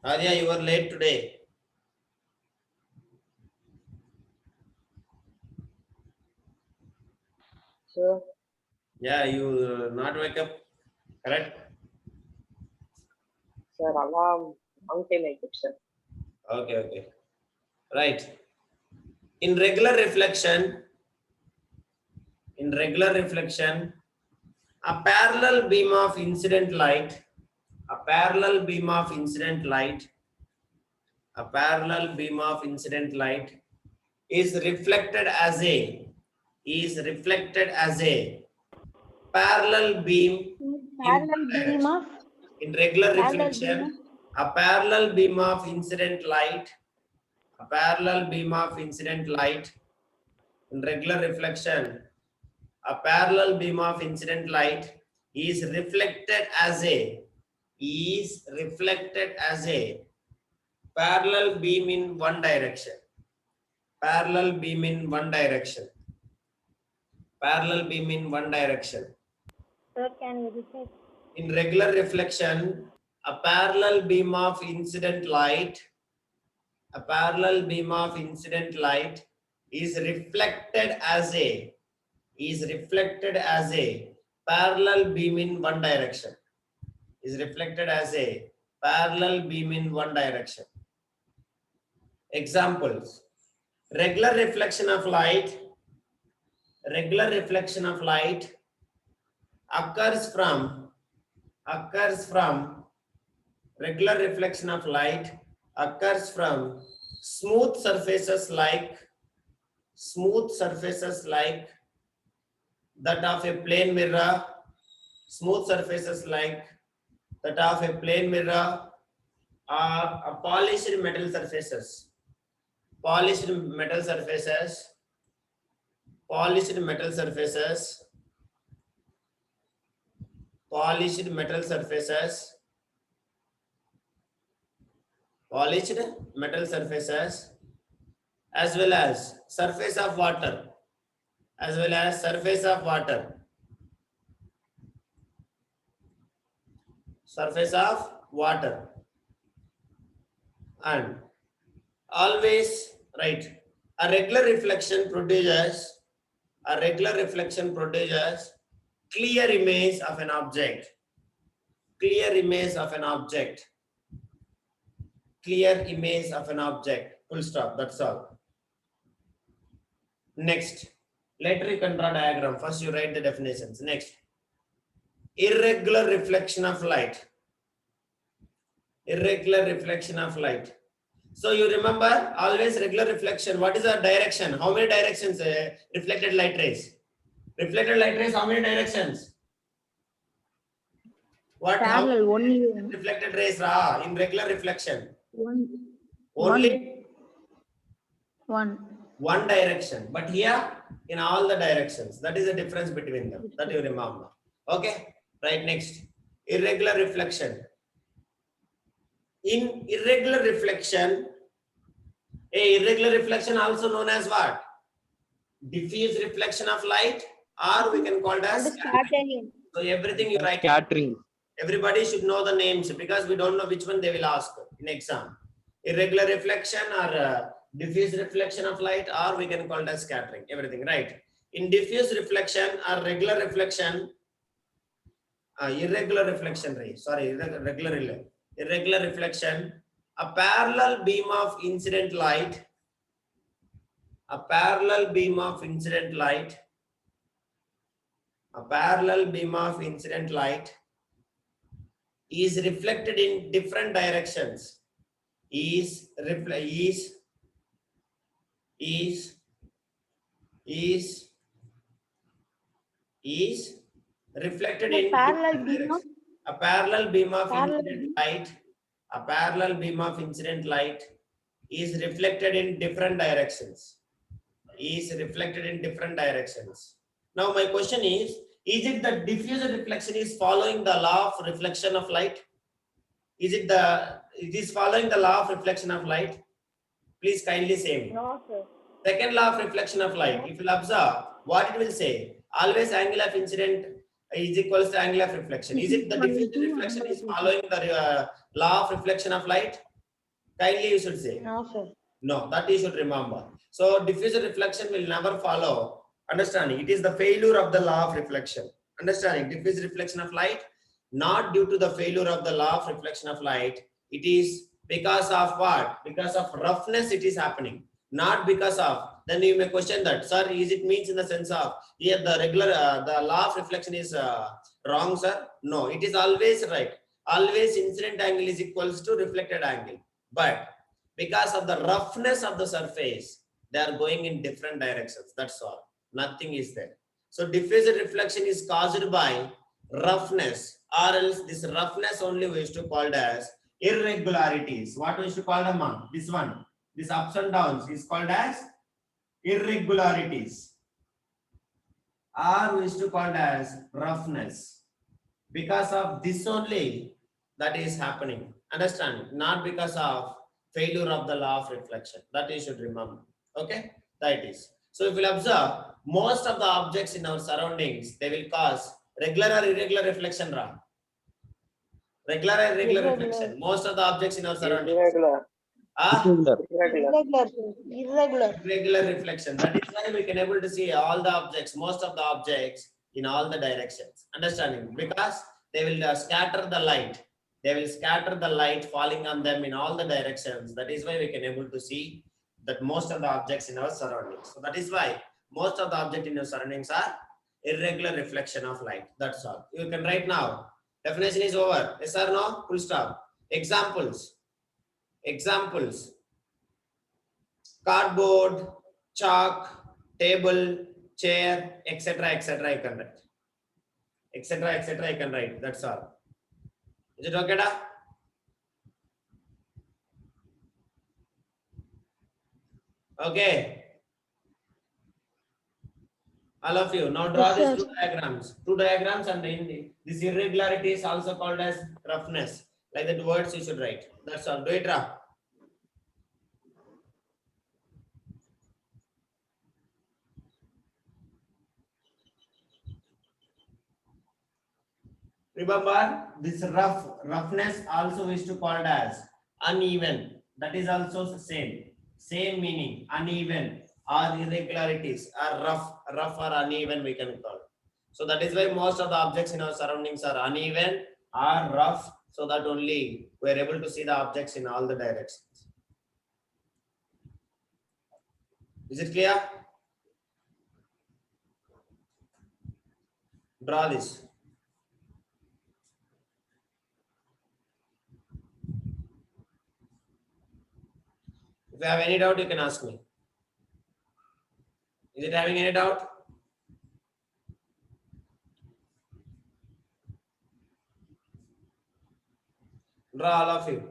Arya, you were late today. Sir, Yeah, you not wake up, correct? sir, alarm, long time I kept, sir. Okay. Right. In regular reflection, a parallel beam of incident light, a parallel beam of incident light, a parallel beam of incident light is reflected as a parallel beam in Parallel one beam direction. of In regular parallel beam of reflection, a parallel beam of incident light, a parallel beam of incident light in regular reflection, a parallel beam of incident light is reflected as a parallel beam in one direction. Parallel beam in one direction. Parallel beam in one direction. sir, can you repeat? In regular reflection, a parallel beam of incident light, a parallel beam of incident light is reflected as a parallel beam in one direction. Is reflected as a parallel beam in one direction. Examples: regular reflection of light occurs from regular reflection of light occurs from smooth surfaces like that of a plane mirror, smooth surfaces like that of a plane mirror, or a polished metal surfaces, polished metal surfaces, polished metal surfaces, polished metal surfaces, polished metal surfaces, as well as surface of water, as well as surface of water, surface of water, and always right. A regular reflection produces clear image of an object, clear image of an object, clear image of an object. Full stop. That's all. Next, let me draw diagram. First, you write the definitions. Next, irregular reflection of light. Irregular reflection of light. So you remember always regular reflection. What is the direction? How many directions reflected light rays? Reflected light rays, how many directions? What? How Parallel many only reflected rays in regular reflection? one. Only One. one direction. But here, in all the directions. That is the difference between them. That you remember. Okay? Right, next. Irregular reflection. In irregular reflection, irregular reflection also known as what? Diffuse reflection of light, or we can call it as Scattering. so everything you write. Scattering. Everybody should know the names because we don't know which one they will ask in exam. Irregular reflection or diffuse reflection of light, or we can call it as scattering. Everything right. In diffuse reflection or regular reflection, irregular reflection ray. Sorry, irregular reflection. A parallel beam of incident light. A parallel beam of incident light. A parallel beam of incident light is reflected in different directions. Is reflected in Parallel different beam of directions. A parallel beam of parallel incident beam. light, a parallel beam of incident light is reflected in different directions. Is reflected in different directions. Now my question is it the diffuse reflection is following the law of reflection of light? It is following the law of reflection of light? Please kindly say me. No, sir. Second law of reflection of light. If you observe, what it will say? Always angle of incident is equals to angle of reflection. Is it the diffuse reflection is following the law of reflection of light? Kindly you should say. No, sir. No, that you should remember. So diffusive reflection will never follow. Understanding? It is the failure of the law of reflection. Understanding? Diffuse reflection of light, not due to the failure of the law of reflection of light. It is because of what? Because of roughness it is happening. Not because of. Then you may question that, sir, is it means in the sense of here the regular, the law of reflection is wrong, sir? No, it is always right. Always incident angle is equals to reflected angle. But because of the roughness of the surface, they are going in different directions. That's all. Nothing is there. So diffusive reflection is caused by roughness, or else this roughness only we used to call it as irregularities. What we used to call them on? This one. This ups and downs is called as irregularities. Or we used to call it as roughness. Because of this only that is happening. Understand? Not because of failure of the law of reflection. That you should remember. Okay? That is. So if you observe, most of the objects in our surroundings, they will cause regular or irregular reflection, Ra. Regular or irregular Irregular. reflection. Most of the objects in our surroundings. Irregular. Ah, Irregular. Irregular, sir. Irregular. irregular reflection. That is why we can able to see all the objects, most of the objects in all the directions. Understanding? Because they will scatter the light. They will scatter the light falling on them in all the directions. That is why we can able to see that most of the objects in our surroundings. So that is why most of the objects in your surroundings are irregular reflection of light. That's all. You can write now. Definition is over. Yes or no? Full stop. Examples. Examples. Cardboard, chalk, table, chair, etc. etc. I can write. Etc. etc. I can write. That's all. Is it okay, da? Okay. All of you. Now draw Yes, these sir. two diagrams. Two diagrams, and this irregularity is also called as roughness. Like that words you should write. That's all. Do it, Ra. Remember, this roughness also is to called as uneven. That is also the same meaning. Uneven or irregularities are rough or uneven we can call. So that is why most of the objects in our surroundings are uneven or rough. So that only we are able to see the objects in all the directions. Is it clear? Draw this. If you have any doubt, you can ask me. Is it having any doubt? Draw all of you.